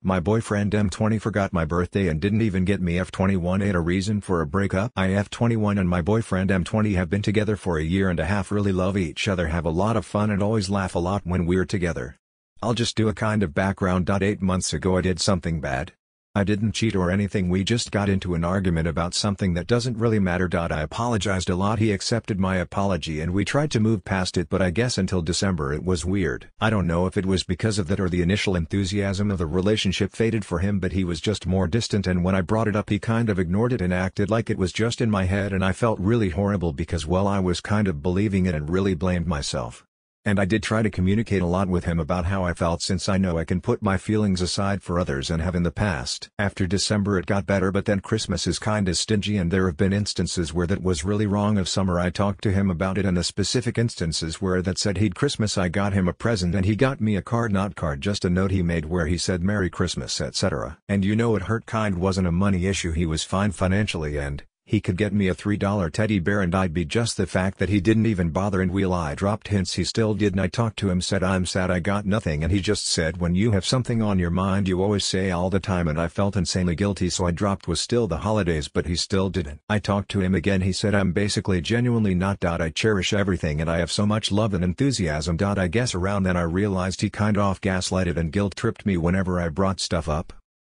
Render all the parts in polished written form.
My boyfriend M20 forgot my birthday and didn't even get me F21. Ain't a reason for a breakup. I F21 and my boyfriend M20 have been together for a year and a half, really love each other, have a lot of fun and always laugh a lot when we're together. I'll just do a kind of background. 8 months ago I did something bad. I didn't cheat or anything, we just got into an argument about something that doesn't really matter. I apologized a lot, he accepted my apology and we tried to move past it, but I guess until December it was weird. I don't know if it was because of that or the initial enthusiasm of the relationship faded for him, but he was just more distant, and when I brought it up he kind of ignored it and acted like it was just in my head, and I felt really horrible because, well, I was kind of believing it and really blamed myself. And I did try to communicate a lot with him about how I felt, since I know I can put my feelings aside for others and have in the past. After December it got better, but then Christmas is kinda stingy and there have been instances where that was really wrong. Of summer I talked to him about it and the specific instances where that said he'd Christmas I got him a present and he got me a card, not card, just a note he made where he said Merry Christmas etc. And you know it hurt. Kind wasn't a money issue, he was fine financially and he could get me a $3 teddy bear and I'd be just the fact that he didn't even bother, and I dropped hints he still did, and I talked to him, said I'm sad I got nothing, and he just said when you have something on your mind you always say all the time, and I felt insanely guilty so I dropped was still the holidays, but he still didn't. I talked to him again, he said I'm basically genuinely not. I cherish everything and I have so much love and enthusiasm. I guess around then I realized he kind of gaslighted and guilt tripped me whenever I brought stuff up.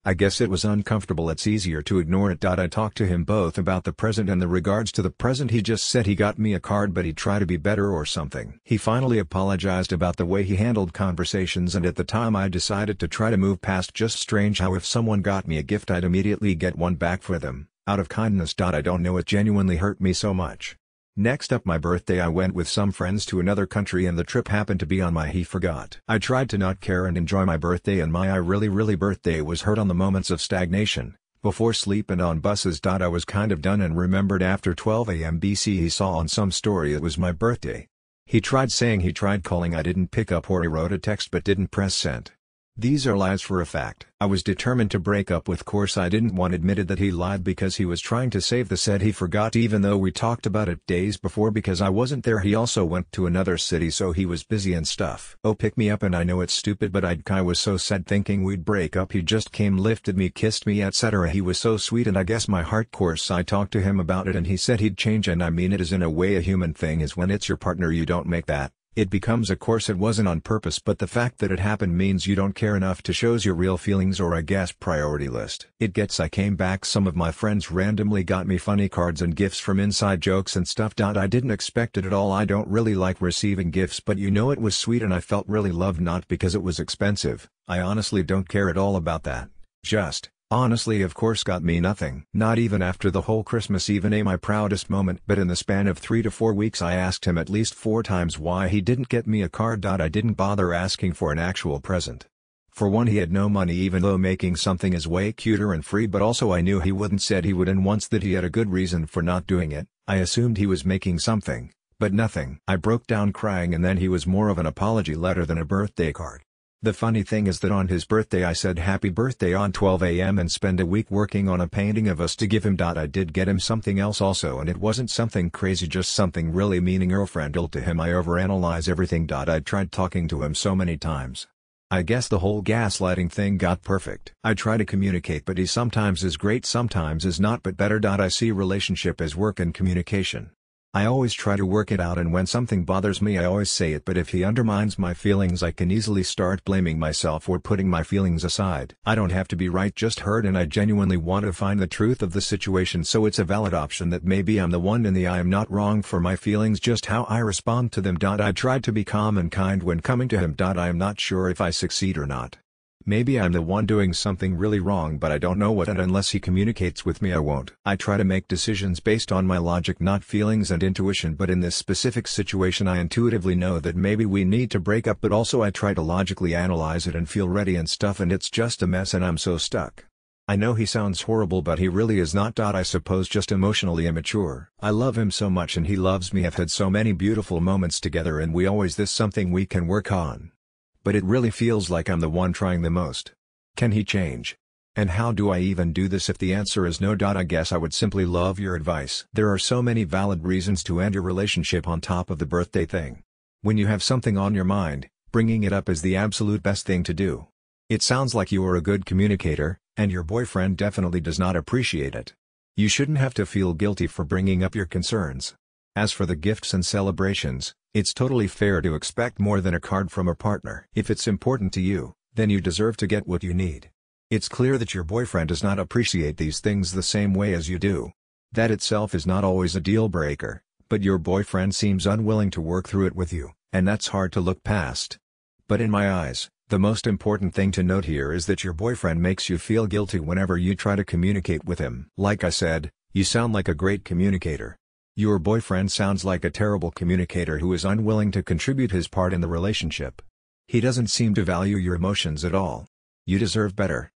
I guess it was uncomfortable, it's easier to ignore it. I talked to him both about the present and the regards to the present. He just said he got me a card but he'd try to be better or something. He finally apologized about the way he handled conversations, and at the time I decided to try to move past. Just strange how if someone got me a gift I'd immediately get one back for them, out of kindness. I don't know, it genuinely hurt me so much. Next up, my birthday. I went with some friends to another country and the trip happened to be on my he forgot. I tried to not care and enjoy my birthday, and my really birthday was hurt on the moments of stagnation, before sleep and on buses. I was kind of done and remembered after 12 a.m. BC he saw on some story it was my birthday. He tried saying he tried calling, I didn't pick up, or he wrote a text but didn't press send. These are lies for a fact. I was determined to break up with course I didn't want. Admitted that he lied because he was trying to save the said he forgot, even though we talked about it days before because I wasn't there. He also went to another city so he was busy and stuff. Oh, pick me up, and I know it's stupid but I was so sad thinking we'd break up. He just came, lifted me, kissed me etc. He was so sweet and I guess my heart. Course I talked to him about it and he said he'd change, and I mean it is in a way a human thing is when it's your partner you don't make that. It becomes a course. It wasn't on purpose, but the fact that it happened means you don't care enough to shows your real feelings, or I guess priority list. It gets. I came back, some of my friends randomly got me funny cards and gifts from inside jokes and stuff. I didn't expect it at all. I don't really like receiving gifts, but you know it was sweet and I felt really loved, not because it was expensive. I honestly don't care at all about that. Just honestly, of course, got me nothing. Not even after the whole Christmas Eve, my proudest moment. But in the span of 3 to 4 weeks I asked him at least 4 times why he didn't get me a card. I didn't bother asking for an actual present. For one, he had no money, even though making something is way cuter and free, but also I knew he wouldn't. Said he would, and once that he had a good reason for not doing it. I assumed he was making something, but nothing. I broke down crying, and then he was more of an apology letter than a birthday card. The funny thing is that on his birthday I said happy birthday on 12 a.m. and spend a week working on a painting of us to give him. I did get him something else also, and it wasn't something crazy, just something really meaningful to him. I overanalyze everything. I tried talking to him so many times. I guess the whole gaslighting thing got perfect. I try to communicate, but he sometimes is great, sometimes is not, but better. I see relationship as work and communication. I always try to work it out, and when something bothers me I always say it, but if he undermines my feelings I can easily start blaming myself or putting my feelings aside. I don't have to be right, just hurt, and I genuinely want to find the truth of the situation, so it's a valid option that maybe I'm the one in the I am not wrong for my feelings, just how I respond to them. I tried to be calm and kind when coming to him. I am not sure if I succeed or not. Maybe I'm the one doing something really wrong, but I don't know what, and unless he communicates with me I won't. I try to make decisions based on my logic, not feelings and intuition, but in this specific situation I intuitively know that maybe we need to break up, but also I try to logically analyze it and feel ready and stuff, and it's just a mess and I'm so stuck. I know he sounds horrible, but he really is not. I suppose just emotionally immature. I love him so much and he loves me. I've had so many beautiful moments together and we always this something we can work on. But it really feels like I'm the one trying the most. Can he change? And how do I even do this if the answer is no? I guess I would simply love your advice. There are so many valid reasons to end your relationship on top of the birthday thing. When you have something on your mind, bringing it up is the absolute best thing to do. It sounds like you are a good communicator, and your boyfriend definitely does not appreciate it. You shouldn't have to feel guilty for bringing up your concerns. As for the gifts and celebrations, it's totally fair to expect more than a card from a partner. If it's important to you, then you deserve to get what you need. It's clear that your boyfriend does not appreciate these things the same way as you do. That itself is not always a deal breaker, but your boyfriend seems unwilling to work through it with you, and that's hard to look past. But in my eyes, the most important thing to note here is that your boyfriend makes you feel guilty whenever you try to communicate with him. Like I said, you sound like a great communicator. Your boyfriend sounds like a terrible communicator who is unwilling to contribute his part in the relationship. He doesn't seem to value your emotions at all. You deserve better.